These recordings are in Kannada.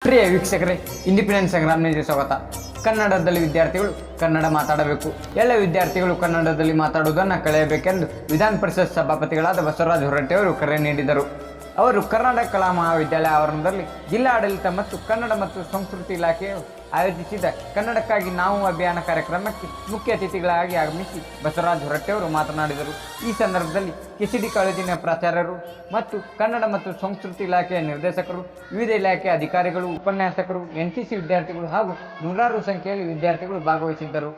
ಪ್ರಿಯ ವೀಕ್ಷಕರೇ, ಇಂಡಿಪೆಂಡೆನ್ಸ್ ಸಂಗ್ರಾಮ ನ್ಯೂಸ್ಗೆ ಸ್ವಾಗತ. ಕನ್ನಡದಲ್ಲಿ ವಿದ್ಯಾರ್ಥಿಗಳು ಕನ್ನಡ ಮಾತಾಡಬೇಕು. ಎಲ್ಲ ವಿದ್ಯಾರ್ಥಿಗಳು ಕನ್ನಡದಲ್ಲಿ ಮಾತಾಡುವುದನ್ನು ಕಳೆಯಬೇಕೆಂದು ವಿಧಾನ ಪರಿಷತ್ ಸಭಾಪತಿಗಳಾದ ಬಸವರಾಜ ಹೊರಟ್ಟಿಯವರು ಕರೆ ನೀಡಿದರು. ಅವರು ಕರ್ನಾಟಕ ಕಲಾ ಮಹಾವಿದ್ಯಾಲಯ ಆವರಣದಲ್ಲಿ ಜಿಲ್ಲಾಡಳಿತ ಮತ್ತು ಕನ್ನಡ ಮತ್ತು ಸಂಸ್ಕೃತಿ ಇಲಾಖೆಯು ಆಯೋಜಿಸಿದ ಕನ್ನಡಕ್ಕಾಗಿ ನಾವು ಅಭಿಯಾನ ಕಾರ್ಯಕ್ರಮಕ್ಕೆ ಮುಖ್ಯ ಅತಿಥಿಗಳಾಗಿ ಆಗಮಿಸಿ ಬಸವರಾಜ ಹೊರಟ್ಟಿಯವರು ಮಾತನಾಡಿದರು. ಈ ಸಂದರ್ಭದಲ್ಲಿ ಕೆಸಿಡಿ ಕಾಲೇಜಿನ ಪ್ರಾಚಾರ್ಯರು ಮತ್ತು ಕನ್ನಡ ಮತ್ತು ಸಂಸ್ಕೃತಿ ಇಲಾಖೆಯ ನಿರ್ದೇಶಕರು, ವಿವಿಧ ಇಲಾಖೆಯ ಅಧಿಕಾರಿಗಳು, ಉಪನ್ಯಾಸಕರು, NCC ವಿದ್ಯಾರ್ಥಿಗಳು ಹಾಗೂ ನೂರಾರು ಸಂಖ್ಯೆಯಲ್ಲಿ ವಿದ್ಯಾರ್ಥಿಗಳು ಭಾಗವಹಿಸಿದ್ದರು.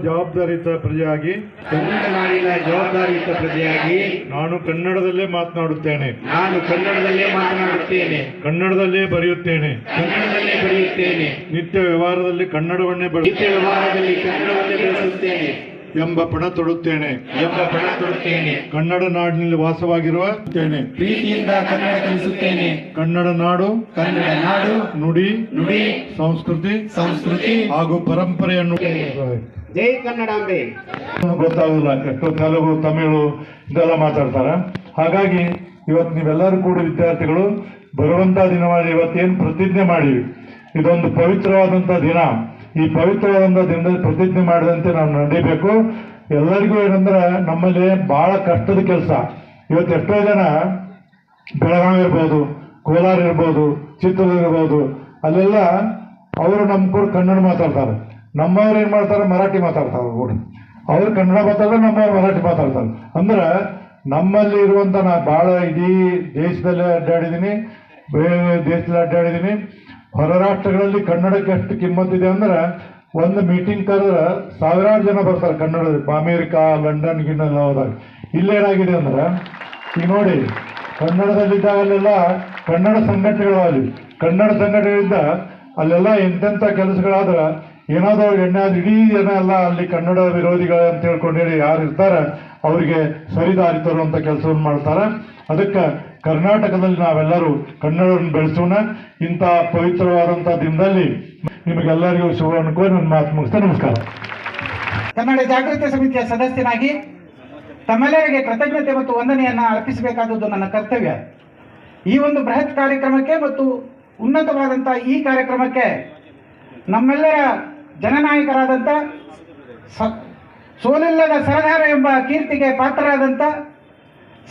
ಜವಾಬ್ದಾರಿಯುತ ಪ್ರಜೆಯಾಗಿ ಕನ್ನಡ ನಾಡಿನ ಜವಾಬ್ದಾರಿಯುತ ಪ್ರಜೆಯಾಗಿ ನಾನು ಕನ್ನಡದಲ್ಲೇ ಮಾತನಾಡುತ್ತೇನೆ. ಕನ್ನಡದಲ್ಲೇ ಬರೆಯುತ್ತೇನೆ. ನಿತ್ಯ ವ್ಯವಹಾರದಲ್ಲಿ ಕನ್ನಡವನ್ನೇ ಬೆಳೆಸುತ್ತೇನೆ ಎಂಬ ಪಣ ತೊಡುತ್ತೇನೆ. ಕನ್ನಡ ನಾಡಿನಲ್ಲಿ ವಾಸವಾಗಿರುವ ಪ್ರೀತಿಯಿಂದ ಕನ್ನಡ ಕಲಿಸುತ್ತೇನೆ. ಕನ್ನಡ ನಾಡು ನುಡಿ ಸಂಸ್ಕೃತಿ ಹಾಗೂ ಪರಂಪರೆಯನ್ನು ಜೈ ಕನ್ನಡಾಂಬೆ. ಗೊತ್ತಾಗಲ್ಲ, ಎಷ್ಟೋ ತೆಲುಗು ತಮಿಳು ಇದೆಲ್ಲ ಮಾತಾಡ್ತಾರೆ. ಹಾಗಾಗಿ ಇವತ್ತು ನೀವೆಲ್ಲರೂ ಕೂಡ ವಿದ್ಯಾರ್ಥಿಗಳು ಬರುವಂತ ದಿನವಾಗಿ ಇವತ್ತೇನು ಪ್ರತಿಜ್ಞೆ ಮಾಡಿವಿ, ಇದೊಂದು ಪವಿತ್ರವಾದಂಥ ದಿನ. ಈ ಪವಿತ್ರವಾದಂಥ ದಿನದಲ್ಲಿ ಪ್ರತಿಜ್ಞೆ ಮಾಡಿದಂತೆ ನಾವು ನಡೀಬೇಕು. ಎಲ್ಲರಿಗೂ ಏನಂದ್ರೆ ನಮ್ಮಲ್ಲಿ ಬಹಳ ಕಷ್ಟದ ಕೆಲಸ. ಇವತ್ತು ಎಷ್ಟೋ ಜನ ಬೆಳಗಾವಿ ಇರ್ಬೋದು, ಕೋಲಾರ ಇರ್ಬೋದು, ಚಿತ್ರದುರ್ಗ ಇರ್ಬೋದು, ಅಲ್ಲೆಲ್ಲ ಅವರು ನಮ್ಮ ಕೂಡ ಕನ್ನಡ ಮಾತಾಡ್ತಾರೆ. ನಮ್ಮವ್ರು ಏನು ಮಾಡ್ತಾರೆ, ಮರಾಠಿ ಮಾತಾಡ್ತಾರೆ. ಕೂಡ ಅವ್ರು ಕನ್ನಡ ಮಾತಾಡ್ತಾರೆ, ನಮ್ಮವ್ರು ಮರಾಠಿ ಮಾತಾಡ್ತಾರೆ. ಅಂದ್ರೆ ನಮ್ಮಲ್ಲಿ ಇರುವಂಥ ನಾ ಭಾಳ ಇಡೀ ದೇಶದಲ್ಲೇ ಅಡ್ಡಾಡಿದ್ದೀನಿ, ಬೇರೆ ದೇಶದಲ್ಲಿ ಅಡ್ಡಾಡಿದ್ದೀನಿ. ಹೊರ ರಾಷ್ಟ್ರಗಳಲ್ಲಿ ಕನ್ನಡಕ್ಕೆ ಎಷ್ಟು ಕಿಮ್ಮತ್ತಿದೆ ಅಂದ್ರೆ ಒಂದು ಮೀಟಿಂಗ್ ಕರೆದ್ರೆ ಸಾವಿರಾರು ಜನ ಬರ್ತಾರೆ ಕನ್ನಡದಲ್ಲಿ. ಅಮೇರಿಕಾ, ಲಂಡನ್ ಗಿನ್ನೆಲ್ಲ ಹೋದಾಗ ಇಲ್ಲೇನಾಗಿದೆ ಅಂದ್ರೆ ಈಗ ನೋಡಿ, ಕನ್ನಡದಲ್ಲಿದ್ದಾಗಲ್ಲೆಲ್ಲ ಕನ್ನಡ ಸಂಘಟನೆಗಳು ಕನ್ನಡ ಸಂಘಟನೆಗಳಿಂದ ಅಲ್ಲೆಲ್ಲ ಎಂತೆಂಥ ಕೆಲಸಗಳಾದ್ರೆ ಏನಾದರೂ ಇಡೀ ಜನ ಎಲ್ಲ ಅಲ್ಲಿ ಕನ್ನಡ ವಿರೋಧಿಗಳು ಅಂತ ಹೇಳ್ಕೊಂಡು ಹೇಳಿ ಯಾರು ಇರ್ತಾರೆ ಅವರಿಗೆ ಸರಿದಾರಿ ತರುವಂಥ ಕೆಲಸವನ್ನು ಮಾಡ್ತಾರೆ. ಅದಕ್ಕೆ ಕರ್ನಾಟಕದಲ್ಲಿ ನಾವೆಲ್ಲರೂ ಕನ್ನಡವನ್ನು ಬೆಳೆಸೋಣ. ಇಂಥ ಪವಿತ್ರವಾದಂಥ ದಿನದಲ್ಲಿ ನಿಮಗೆಲ್ಲರಿಗೂ ಶುಭ ಅನ್ಕೊಂಡು ನನ್ನ ಮಾತು ಮುಗಿಸ್ತಾ ನಮಸ್ಕಾರ. ಕನ್ನಡ ಜಾಗೃತಿ ಸಮಿತಿಯ ಸದಸ್ಯನಾಗಿ ತಮ್ಮೆಲ್ಲರಿಗೆ ಕೃತಜ್ಞತೆ ಮತ್ತು ವಂದನೆಯನ್ನು ಅರ್ಪಿಸಬೇಕಾದದ್ದು ನನ್ನ ಕರ್ತವ್ಯ. ಈ ಒಂದು ಬೃಹತ್ ಕಾರ್ಯಕ್ರಮಕ್ಕೆ ಮತ್ತು ಉನ್ನತವಾದಂಥ ಈ ಕಾರ್ಯಕ್ರಮಕ್ಕೆ ನಮ್ಮೆಲ್ಲರ ಜನನಾಯಕರಾದಂಥ ಸೋಲಿಲ್ಲದ ಸರದಾರ ಎಂಬ ಕೀರ್ತಿಗೆ ಪಾತ್ರರಾದಂಥ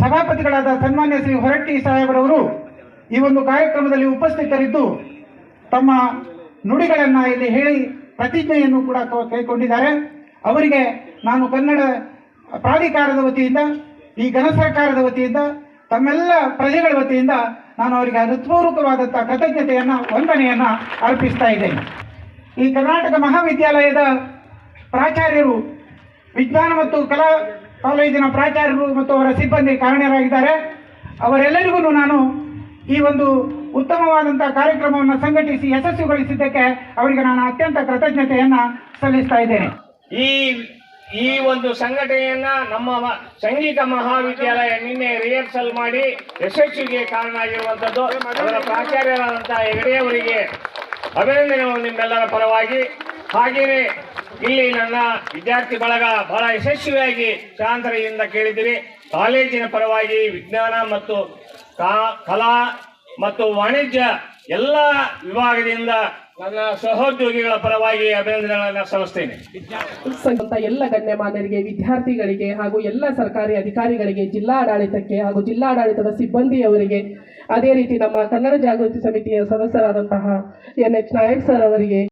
ಸಭಾಪತಿಗಳಾದ ಸನ್ಮಾನ್ಯ ಶ್ರೀ ಹೊರಟ್ಟಿ ಸಾಹೇಬರವರು ಈ ಒಂದು ಕಾರ್ಯಕ್ರಮದಲ್ಲಿ ಉಪಸ್ಥಿತರಿದ್ದು ತಮ್ಮ ನುಡಿಗಳನ್ನು ಇಲ್ಲಿ ಹೇಳಿ ಪ್ರತಿಜ್ಞೆಯನ್ನು ಕೂಡ ಕೈಗೊಂಡಿದ್ದಾರೆ. ಅವರಿಗೆ ನಾನು ಕನ್ನಡ ಪ್ರಾಧಿಕಾರದ ವತಿಯಿಂದ, ಈ ಘನ ಸರ್ಕಾರದ ವತಿಯಿಂದ, ತಮ್ಮೆಲ್ಲ ಪ್ರಜೆಗಳ ವತಿಯಿಂದ ನಾನು ಅವರಿಗೆ ಹೃತ್ಪೂರ್ವಕವಾದಂಥ ಕೃತಜ್ಞತೆಯನ್ನು, ವಂದನೆಯನ್ನು ಅರ್ಪಿಸ್ತಾ ಇದ್ದೇನೆ. ಈ ಕರ್ನಾಟಕ ಮಹಾವಿದ್ಯಾಲಯದ ಪ್ರಾಚಾರ್ಯರು, ವಿಜ್ಞಾನ ಮತ್ತು ಕಲಾ ಕಾಲೇಜಿನ ಪ್ರಾಚಾರ್ಯರು ಮತ್ತು ಅವರ ಸಿಬ್ಬಂದಿ ಕಾರಣರಾಗಿದ್ದಾರೆ. ಅವರೆಲ್ಲರಿಗೂ ನಾನು ಈ ಒಂದು ಉತ್ತಮವಾದಂಥ ಕಾರ್ಯಕ್ರಮವನ್ನು ಸಂಘಟಿಸಿ ಯಶಸ್ವಿಗೊಳಿಸಿದ್ದಕ್ಕೆ ಅವರಿಗೆ ನಾನು ಅತ್ಯಂತ ಕೃತಜ್ಞತೆಯನ್ನು ಸಲ್ಲಿಸ್ತಾ ಇದ್ದೇನೆ. ಈ ಒಂದು ಸಂಘಟನೆಯನ್ನ ನಮ್ಮ ಸಂಗೀತ ಮಹಾವಿದ್ಯಾಲಯ ನಿನ್ನೆ ರಿಹರ್ಸಲ್ ಮಾಡಿ ಯಶಸ್ವಿಗೆ ಕಾರಣ ಆಗಿರುವಂಥದ್ದು. ಅವರ ಪ್ರಾಚಾರ್ಯರಾದಂತಹ ಹೆಗಡೆಯವರಿಗೆ ಅಭಿನಂದನೆಗಳು ನಿಮ್ಮೆಲ್ಲರ ಪರವಾಗಿ. ಹಾಗೆಯೇ ಇಲ್ಲಿ ನನ್ನ ವಿದ್ಯಾರ್ಥಿ ಬಳಗ ಬಹಳ ಯಶಸ್ವಿಯಾಗಿ ಶಾಂತರೆಯಿಂದ ಕೇಳಿದ್ದೀರಿ. ಕಾಲೇಜಿನ ಪರವಾಗಿ ವಿಜ್ಞಾನ ಮತ್ತು ಕಲಾ ಮತ್ತು ವಾಣಿಜ್ಯ ಎಲ್ಲ ವಿಭಾಗದಿಂದ ನನ್ನ ಸಹೋದ್ಯೋಗಿಗಳ ಪರವಾಗಿ ಅಭಿನಂದನೆಗಳನ್ನು ಸಲ್ಲಿಸ್ತೇನೆ. ಅಂತ ಎಲ್ಲ ಗಣ್ಯಮಾನ್ಯರಿಗೆ, ವಿದ್ಯಾರ್ಥಿಗಳಿಗೆ ಹಾಗೂ ಎಲ್ಲ ಸರ್ಕಾರಿ ಅಧಿಕಾರಿಗಳಿಗೆ, ಜಿಲ್ಲಾಡಳಿತಕ್ಕೆ ಹಾಗೂ ಜಿಲ್ಲಾಡಳಿತದ ಸಿಬ್ಬಂದಿಯವರಿಗೆ, ಅದೇ ರೀತಿ ನಮ್ಮ ಕನ್ನಡ ಜಾಗೃತಿ ಸಮಿತಿಯ ಸದಸ್ಯರಾದಂತಹ NH ನಾಯಕ್ ಸರ್ ಅವರಿಗೆ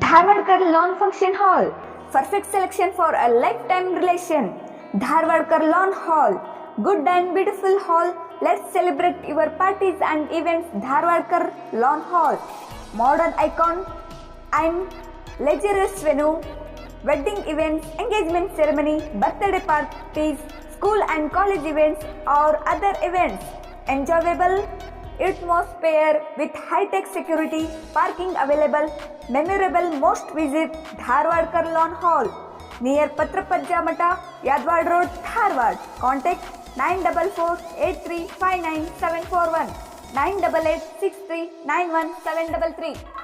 Dharwadkar Lawn Function Hall, perfect selection for a lifetime relation. Dharwadkar Lawn Hall, good and beautiful hall. Let's celebrate your parties and events. Dharwadkar Lawn Hall, modern icon and luxurious venue, wedding events, engagement ceremony, birthday parties, school and college events or other events. Enjoyable atmosphere with high-tech security, parking available, memorable. Most visit Dharwadkar Lawn Hall near Patrapajja Mata, Yadwad Road, Dharwad. Contact 944-8359-741, 988-6391-733.